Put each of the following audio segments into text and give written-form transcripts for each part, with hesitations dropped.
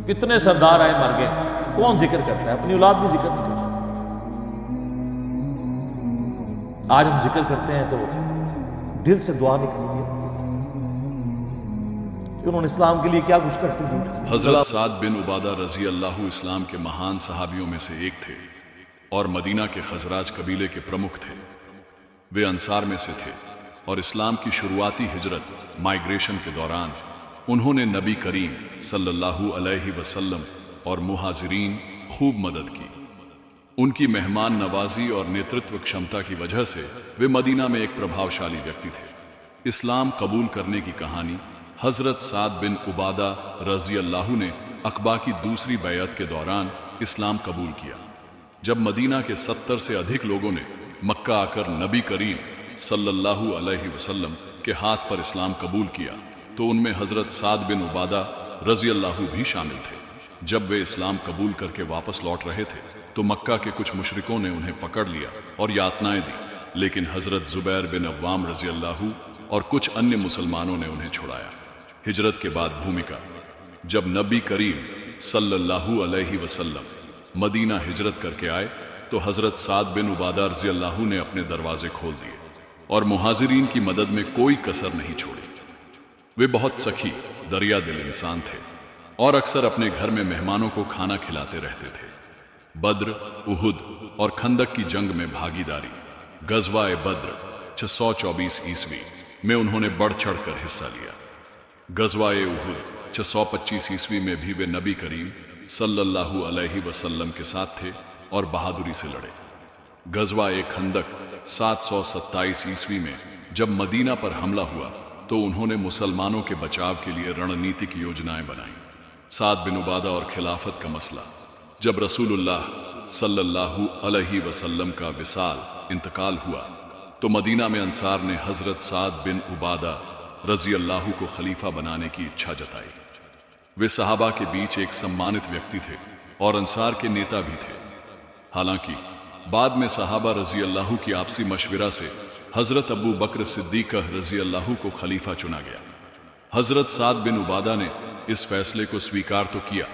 کتنے سردار آئے مر گئے، کون ذکر کرتا ہے؟ اپنی اولاد بھی ذکر نہیں کرتا۔ آج ہم ذکر کرتے ہیں تو دل سے دعا نکلتی ہے کہ انہوں نے اسلام کے لیے کیا کچھ کرتے جھوٹ کیا۔ حضرت سعد بن عبادہ رضی اللہ اسلام کے مہان صحابیوں میں سے ایک تھے اور مدینہ کے خزراج قبیلے کے پرمکھ تھے۔ وہ انصار میں سے تھے اور اسلام کی شروعاتی ہجرت مائیگریشن کے دوران انہوں نے نبی کریم صلی اللہ علیہ وسلم اور مہاجرین خوب مدد کی۔ ان کی مہمان نوازی اور نیترتو کشمتا کی وجہ سے وہ مدینہ میں ایک پربھاوشالی ویکتی تھے۔ اسلام قبول کرنے کی کہانی حضرت سعد بن عبادہ رضی اللہ نے عقبہ کی دوسری بیعت کے دوران اسلام قبول کیا۔ جب مدینہ کے 70 سے ادھک لوگوں نے مکہ آ کر نبی کریم صلی اللہ علیہ وسلم کے ہاتھ پر اسلام قبول کیا تو ان میں حضرت سعد بن عبادہ رضی اللہ بھی شامل تھے۔ جب وہ اسلام قبول کر کے واپس لوٹ رہے تھے تو مکہ کے کچھ مشرکوں نے انہیں پکڑ لیا اور یاتنائیں دی، لیکن حضرت زبیر بن عوام رضی اللہ اور کچھ انیہ مسلمانوں نے انہیں چھڑایا۔ ہجرت کے بعد بھومکا جب نبی کریم صلی اللہ علیہ وسلم مدینہ ہجرت کر کے آئے تو حضرت سعد بن عبادہ رضی اللہ نے اپنے دروازے کھول دیے اور مہاجرین کی مدد میں کوئی کسر نہیں چھوڑی۔ وہ بہت سخی دریا دل انسان تھے اور اکثر اپنے گھر میں مہمانوں کو کھانا کھلاتے رہتے تھے۔ بدر، احد اور خندق کی جنگ میں بھاگیداری، غزوہ بدر 624 عیسوی میں انہوں نے بڑھ چڑھ کر حصہ لیا۔ غزوہ احد 625 عیسوی میں بھی وہ نبی کریم صلی اللہ علیہ وسلم کے ساتھ تھے اور بہادری سے لڑے۔ غزوہ خندق 727 عیسوی میں جب مدینہ پر حملہ ہوا تو انہوں نے مسلمانوں کے بچاؤ کے لیے رننیتک یوجنائیں بنائیں۔ سعد بن عبادہ اور خلافت کا مسئلہ جب رسول اللہ صلی اللہ علیہ وسلم کا وصال انتقال ہوا تو مدینہ میں انصار نے حضرت سعد بن عبادہ رضی اللہ کو خلیفہ بنانے کی اچھا جتائی۔ وہ صحابہ کے بیچ ایک سمانت ویکتی تھے اور انصار کے نیتا بھی تھے۔ حالانکہ بعد میں صحابہ رضی اللہ کی آپسی مشورہ سے حضرت ابو بکر صدیقہ رضی اللہ کو خلیفہ چنا گیا۔ حضرت سعد بن عبادہ نے اس فیصلے کو سویکار تو کیا،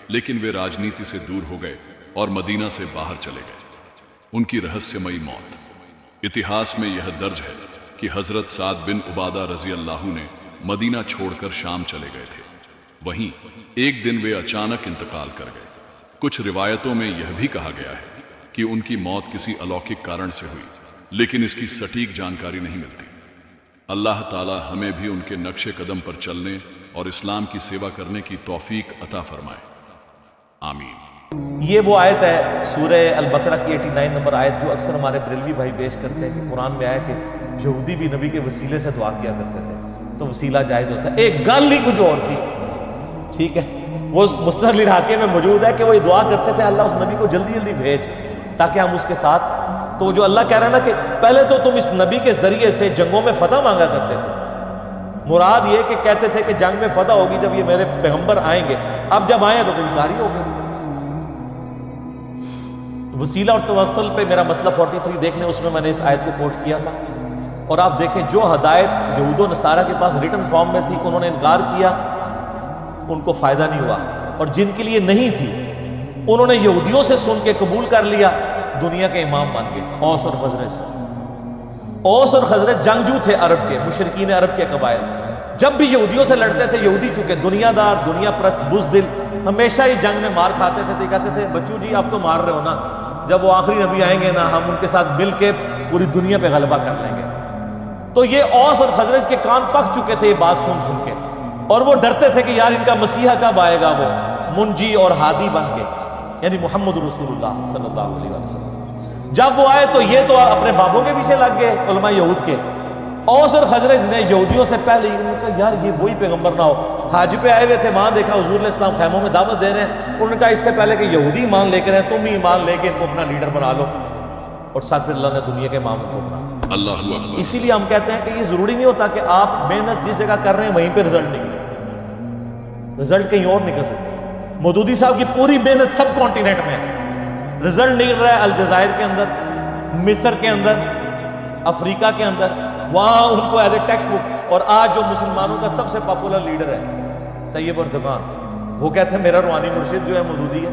لیکن وہ راجنیتی سے دور ہو گئے اور مدینہ سے باہر چلے گئے۔ ان کی رہسیمئی موت۔ اتہاس میں یہ درج ہے کہ حضرت سعد بن عبادہ رضی اللہ نے مدینہ چھوڑ کر شام چلے گئے تھے۔ وہیں ایک دن وہ اچانک انتقال کر گئے۔ کچھ روایتوں میں یہ بھی کہا گیا ہے کہ ان کی موت کسی الوکک کارن سے ہوئی، لیکن اس کی سٹیک جانکاری نہیں ملتی۔ اللہ تعالی ہمیں بھی ان کے نقش قدم پر چلنے اور اسلام کی سیوا کرنے کی توفیق عطا فرمائے، آمین۔ یہ وہ آیت ہے سورہ البقرہ کی 89 نمبر آیت جو اکثر ہمارے بریلوی بھائی پیش کرتے ہیں کہ قرآن میں آیا کہ یہودی بھی نبی کے وسیلے سے دعا کیا کرتے تھے، تو وسیلہ جائز ہوتا ہے۔ ایک گل ہی کچھ اور سی، ٹھیک ہے، وہ مستقل علاقے میں موجود ہے کہ وہ یہ دعا کرتے تھے اللہ اس نبی کو جلدی جلدی بھیج تاکہ ہم اس کے ساتھ۔ تو جو اللہ کہہ رہا ہے نا کہ پہلے تو تم اس نبی کے ذریعے سے جنگوں میں فتح مانگا کرتے تھے، مراد یہ کہ کہتے تھے کہ جنگ میں فتح ہوگی جب یہ میرے پیغمبر آئیں گے، اب جب آئے تو انکاری ہو گئے۔ وسیلہ اور توسل پہ میرا مسئلہ 43 دیکھ لیں، اس میں نے اس آیت کو کوٹ کیا تھا، اور آپ دیکھیں جو ہدایت یہود و نصارہ کے پاس ریٹن فارم میں تھی انہوں نے انکار کیا، ان کو فائدہ نہیں ہوا، اور جن کے لیے نہیں تھی انہوں نے یہودیوں سے سن کے قبول کر لیا، دنیا کے امام بن گئے۔ اوس اور خزرج، اوس اور خزرج جنگجو تھے عرب کے، مشرکین عرب کے قبائل، جب بھی یہودیوں سے لڑتے تھے، یہودی چونکہ دنیا دار، دنیا پرست، بزدل، ہمیشہ ہی جنگ میں مار کھاتے تھے، تو کہتے تھے بچو جی اب تو مار رہے ہو نا، جب وہ آخری نبی آئیں گے نا ہم ان کے ساتھ مل کے پوری دنیا پہ غلبہ کر لیں گے۔ تو یہ اوس اور خزرج کے کان پک چکے تھے یہ بات سن سن کے، اور وہ ڈرتے تھے کہ یار ان کا مسیحا کب آئے گا وہ منجی اور ہادی بن کے، یعنی محمد رسول اللہ صلی اللہ علیہ وسلم۔ جب وہ آئے تو یہ تو اپنے بابوں کے پیچھے لگ گئے علماء یہود کے۔ اوس اور خزرج نے یہودیوں سے پہلے ہی انہوں نے کہا یار یہ وہی پیغمبر نہ ہو، حج پہ آئے ہوئے تھے، وہاں دیکھا حضور علیہ السلام خیموں میں دعوت دے رہے ہیں، انہوں نے کہا اس سے پہلے کہ یہودی ایمان لے کر ہیں تم ہی ایمان لے کے ان کو اپنا لیڈر بنا لو، اور ساتھ پھر اللہ نے دنیا کے امام کو بنا۔ اللہ اکبر۔ اسی لیے ہم کہتے ہیں کہ یہ ضروری نہیں ہوتا کہ آپ محنت جس جگہ کر رہے ہیں وہیں پہ رزلٹ نکلے، رزلٹ کہیں اور نکل سکتا ہے۔ مودودی صاحب کی پوری محنت سب کانٹیننٹ میں ہے، رزلٹ نکل رہا ہے الجزائر کے اندر، مصر کے اندر، افریقہ کے اندر، وہاں ان کو ایز اے ٹیکسٹ بک، اور آج جو مسلمانوں کا سب سے پاپولر لیڈر ہے طیب اردگان، وہ کہتے ہیں میرا روحانی مرشد جو ہے مودودی ہے.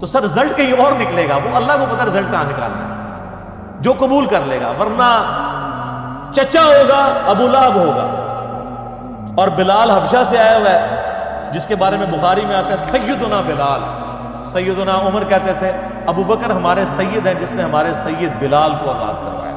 تو سر رزلٹ کہیں اور نکلے گا، وہ اللہ کو پتہ رزلٹ کہاں نکالنا ہے، جو قبول کر لے گا. ورنہ چچا ہوگا ابو لہب ہوگا، اور بلال حبشہ سے آیا ہوا ہے جس کے بارے میں بخاری میں آتا ہے سیدنا بلال. سیدنا عمر کہتے تھے ابو بکر ہمارے سید ہیں جس نے ہمارے سید بلال کو آزاد کروایا.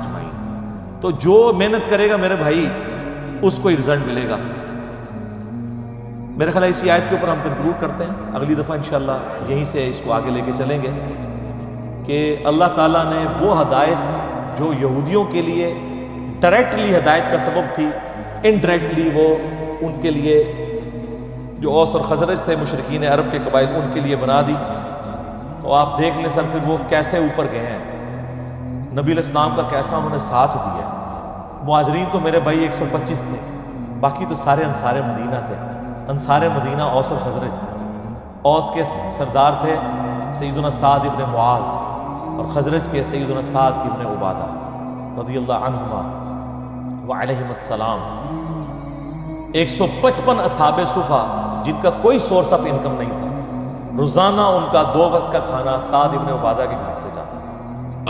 اجمعین. تو جو محنت کرے گا میرے بھائی اس کو ہی رزلٹ ملے گا. میرے خیال ہے اسی آیت کے اوپر ہم کنکلوڈ کرتے ہیں. اگلی دفعہ انشاءاللہ یہیں سے اس کو آگے لے کے چلیں گے کہ اللہ تعالیٰ نے وہ ہدایت جو یہودیوں کے لیے ڈائریکٹلی ہدایت کا سبب تھی، انڈائریکٹلی وہ ان کے لیے جو اوس اور خزرج تھے مشرکین عرب کے قبائل ان کے لیے بنا دی. تو آپ دیکھ لیں سر پھر وہ کیسے اوپر گئے ہیں، نبی علیہ السلام کا کیسا انہوں نے ساتھ دیا. مہاجرین تو میرے بھائی 125 تھے، باقی تو سارے انصار مدینہ تھے. انصار مدینہ اوس اور خزرج تھے. اوس کے سردار تھے سیدنا سعد ابن معاذ، اور خزرج کے سیدنا سعد ابن عبادہ رضی اللہ عنہما وعلیہم السلام. 155 اصحاب صفا جن کا کوئی سورس آف انکم نہیں تھا، روزانہ ان کا 2 وقت کا کھانا سعد ابن عبادہ کے گھر سے جاتا تھا.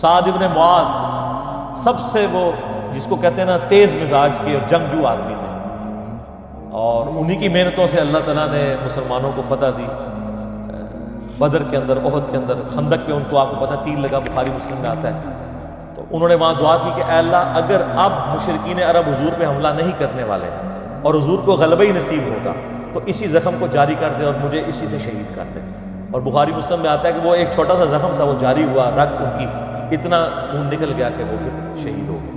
سعد ابن معاذ سب سے وہ جس کو کہتے ہیں نا تیز مزاج کے اور جنگجو آدمی تھے، اور انہی کی محنتوں سے اللہ تعالیٰ نے مسلمانوں کو فتح دی. بدر کے اندر، احد کے اندر، خندق پہ ان کو آپ کو پتہ تیر لگا، بخاری مسلم میں آتا ہے. تو انہوں نے وہاں دعا کی کہ اے اللہ اگر اب مشرکین عرب حضور پہ حملہ نہیں کرنے والے اور حضور کو غلبہ ہی نصیب ہوگا تو اسی زخم کو جاری کر دے اور مجھے اسی سے شہید کر دے. اور بخاری مسلم میں آتا ہے کہ وہ ایک چھوٹا سا زخم تھا، وہ جاری ہوا، رگ ان کی اتنا خون نکل گیا کہ وہ پھر شہید ہو گئے.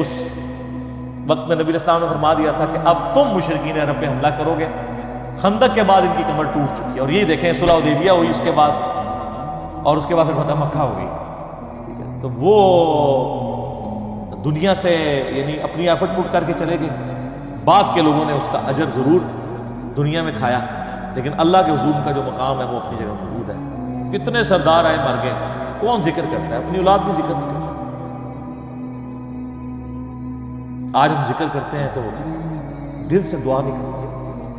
اس وقت میں نبی علیہ السلام نے فرما دیا تھا کہ اب تم مشرکین عرب پہ حملہ کرو گے. خندق کے بعد ان کی کمر ٹوٹ چکی ہے، اور یہ دیکھیں صلح حدیبیہ ہوئی اس کے بعد، اور اس کے بعد پھر فتح مکہ ہو گئی. ٹھیک ہے، تو وہ دنیا سے یعنی اپنی ایفرٹ پٹ کر کے چلے گئے. بعد کے لوگوں نے اس کا اجر ضرور دنیا میں کھایا، لیکن اللہ کے حضور کا جو مقام ہے وہ اپنی جگہ موجود ہے. کتنے سردار آئے مر گئے، کون ذکر کرتا ہے؟ اپنی اولاد بھی ذکر نہیں کرتا. آج ہم ذکر کرتے ہیں تو دل سے دعا نہیں کرتے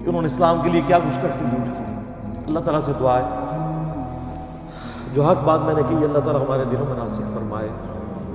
کہ انہوں نے اسلام کے لیے کیا کچھ کرتے کیا. اللہ تعالیٰ سے دعا ہے جو حق بات میں نے کی اللہ تعالیٰ ہمارے دلوں میں نازل فرمائے.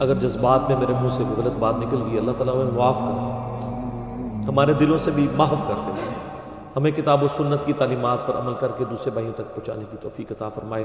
اگر جذبات میں میرے منہ سے کوئی غلط بات نکل گئی اللہ تعالیٰ ہمیں معاف کر دے، ہمارے دلوں سے بھی محو کر دے اسے. ہمیں کتاب و سنت کی تعلیمات پر عمل کر کے دوسرے بھائیوں تک پہنچانے کی توفیق عطا فرمائے.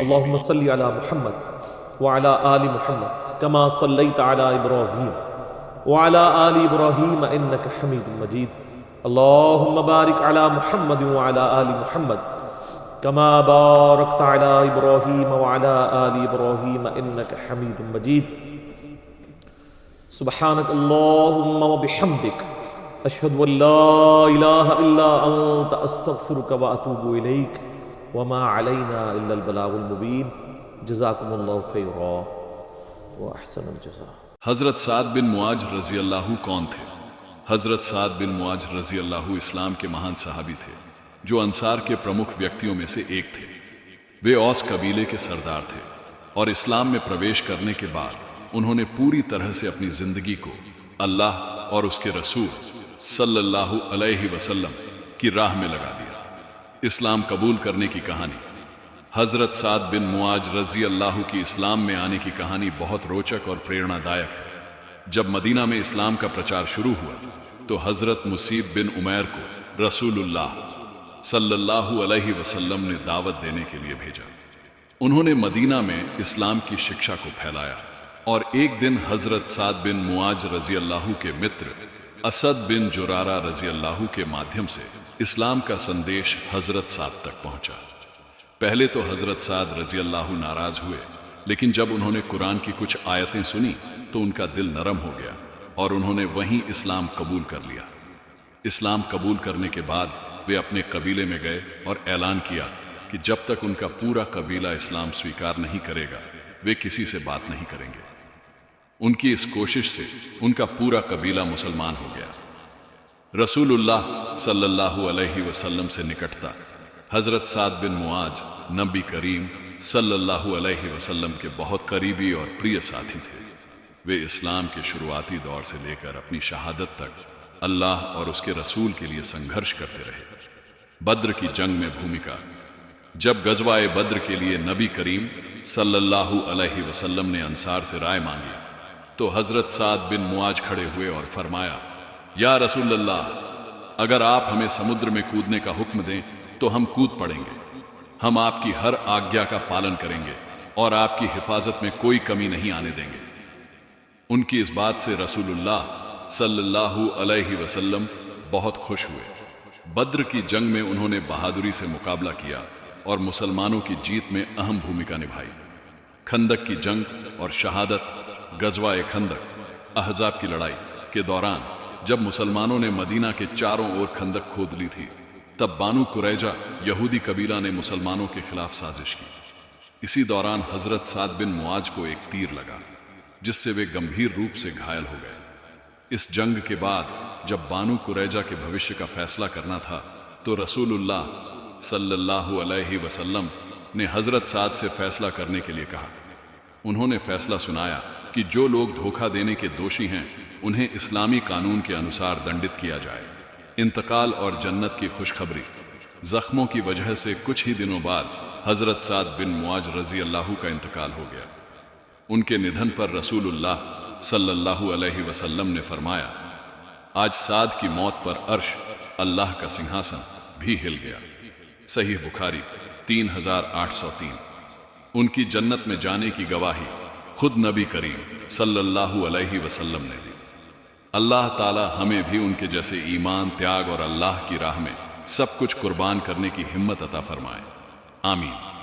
اللہم صلی علی محمد وعلی آل محمد کما صلیت علی ابراہیم وعلی آل ابراہیم انک حمید مجید. اللہم بارک علی محمد وعلی آل محمد کما بارکت علی ابراہیم وعلی آل ابراہیم انک حمید مجید. سبحانک اللہم وبحمدک اشہد ان لا الہ الا انت استغفرک واتوب الیک وما علینا الا البلاغ المبین. جزاکم اللہ خیرا واحسن الجزاء. حضرت سعد بن معاذ رضی اللہ کون تھے؟ حضرت سعد بن معاذ رضی اللہ اسلام کے مہان صحابی تھے جو انصار کے پرمکھ ویکتیوں میں سے ایک تھے. وہ اوس قبیلے کے سردار تھے اور اسلام میں پرویش کرنے کے بعد انہوں نے پوری طرح سے اپنی زندگی کو اللہ اور اس کے رسول صلی اللہ علیہ وسلم کی راہ میں لگا دیا. اسلام قبول کرنے کی کہانی حضرت سعد بن معاذ رضی اللہ کی اسلام میں آنے کی کہانی بہت روچک اور پریرنا دائق ہے. جب مدینہ میں اسلام کا پرچار شروع ہوا تو حضرت مصیب بن عمیر کو رسول اللہ صلی اللہ علیہ وسلم نے دعوت دینے کے لیے بھیجا. انہوں نے مدینہ میں اسلام کی شکشا کو پھیلایا اور ایک دن حضرت سعد بن معاذ رضی اللہ کے متر اسد بن جرارہ رضی اللہ کے مادھیم سے اسلام کا سندیش حضرت سعد تک پہنچا. پہلے تو حضرت سعد رضی اللہ ناراض ہوئے، لیکن جب انہوں نے قرآن کی کچھ آیتیں سنی تو ان کا دل نرم ہو گیا اور انہوں نے وہیں اسلام قبول کر لیا. اسلام قبول کرنے کے بعد وہ اپنے قبیلے میں گئے اور اعلان کیا کہ جب تک ان کا پورا قبیلہ اسلام سویکار نہیں کرے گا وہ کسی سے بات نہیں کریں گے. ان کی اس کوشش سے ان کا پورا قبیلہ مسلمان ہو گیا. رسول اللہ صلی اللہ علیہ وسلم سے نکٹتا حضرت سعد بن معاذ نبی کریم صلی اللہ علیہ وسلم کے بہت قریبی اور پریہ ساتھی تھے۔ وہ اسلام کے شروعاتی دور سے لے کر اپنی شہادت تک اللہ اور اس کے رسول کے لیے سنگھرش کرتے رہے۔ بدر کی جنگ میں بھومکا۔ جب غزوہ بدر کے لیے نبی کریم صلی اللہ علیہ وسلم نے انصار سے رائے مانگی تو حضرت سعد بن معاذ کھڑے ہوئے اور فرمایا، یا رسول اللہ، اگر آپ ہمیں سمندر میں کودنے کا حکم دیں تو ہم کود پڑیں گے۔ ہم آپ کی ہر آگیا کا پالن کریں گے اور آپ کی حفاظت میں کوئی کمی نہیں آنے دیں گے۔ ان کی اس بات سے رسول اللہ صلی اللہ علیہ وسلم بہت خوش ہوئے۔ بدر کی جنگ میں انہوں نے بہادری سے مقابلہ کیا اور مسلمانوں کی جیت میں اہم بھومکا نبھائی۔ خندق کی جنگ اور شہادت۔ غزوہ خندق، احزاب کی لڑائی کے دوران جب مسلمانوں نے مدینہ کے چاروں اور خندق کھود لی تھی، تب بانو قریظہ یہودی قبیلہ نے مسلمانوں کے خلاف سازش کی۔ اسی دوران حضرت سعد بن معاذ کو ایک تیر لگا جس سے وہ گمبھیر روپ سے گھائل ہو گئے۔ اس جنگ کے بعد جب بانو قریظہ کے بھوشیہ کا فیصلہ کرنا تھا تو رسول اللہ صلی اللہ علیہ وسلم نے حضرت سعد سے فیصلہ کرنے کے لیے کہا۔ انہوں نے فیصلہ سنایا کہ جو لوگ دھوکہ دینے کے دوشی ہیں انہیں اسلامی قانون کے انوسار دنڈت کیا جائے۔ انتقال اور جنت کی خوشخبری۔ زخموں کی وجہ سے کچھ ہی دنوں بعد حضرت سعد بن معاذ رضی اللہ کا انتقال ہو گیا۔ ان کے ندھن پر رسول اللہ صلی اللہ علیہ وسلم نے فرمایا، آج سعد کی موت پر عرش اللہ کا سنگھاسن بھی ہل گیا۔ صحیح بخاری 3803۔ ان کی جنت میں جانے کی گواہی خود نبی کریم صلی اللہ علیہ وسلم نے دی۔ اللہ تعالی ہمیں بھی ان کے جیسے ایمان، تیاگ اور اللہ کی راہ میں سب کچھ قربان کرنے کی ہمت عطا فرمائے۔ آمین۔